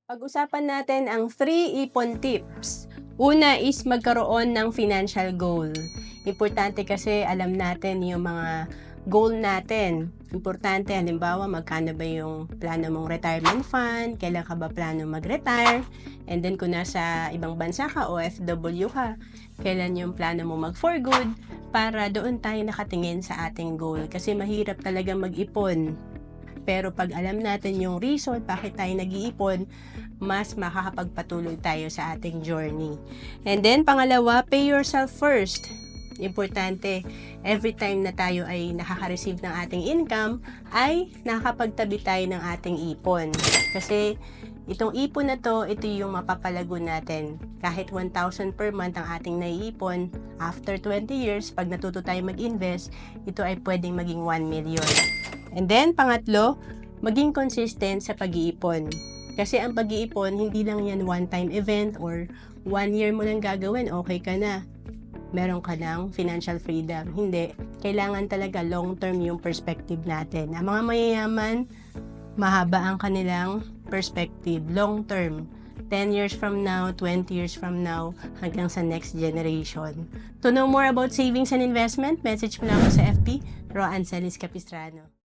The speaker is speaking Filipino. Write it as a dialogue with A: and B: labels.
A: Pag-usapan natin ang 3 ipon tips. Una is magkaroon ng financial goal. Importante kasi alam natin yung mga goal natin. Importante, halimbawa, magkano ba yung plano mong retirement fund, kailan ka ba plano mag-retire, and then kung nasa ibang bansa ka, OFW ka, kailan yung plano mo mag-for good, para doon tayo nakatingin sa ating goal. Kasi mahirap talaga mag-ipon. Pero pag alam natin yung reason bakit tayo nag-iipon, mas makakapagpatuloy tayo sa ating journey. And then, pangalawa, pay yourself first. Importante, every time na tayo ay nakaka-receive ng ating income, ay nakakapagtabi tayo ng ating ipon. Kasi itong ipon na to, ito yung mapapalago natin. Kahit 1,000 per month ang ating naiipon, after 20 years, pag natuto tayo mag-invest, ito ay pwedeng maging 1 million. And then, pangatlo, maging consistent sa pag-iipon. Kasi ang pag-iipon, hindi lang yan one-time event or 1 year mo lang gagawin, okay ka na. Meron ka ng financial freedom. Hindi. Kailangan talaga long-term yung perspective natin. Ang mga mayayaman, mahaba ang kanilang perspective. Long-term. 10 years from now, 20 years from now, hanggang sa next generation. To know more about savings and investment, message mo lang ako sa FB, Roa Ancelis Capistrano.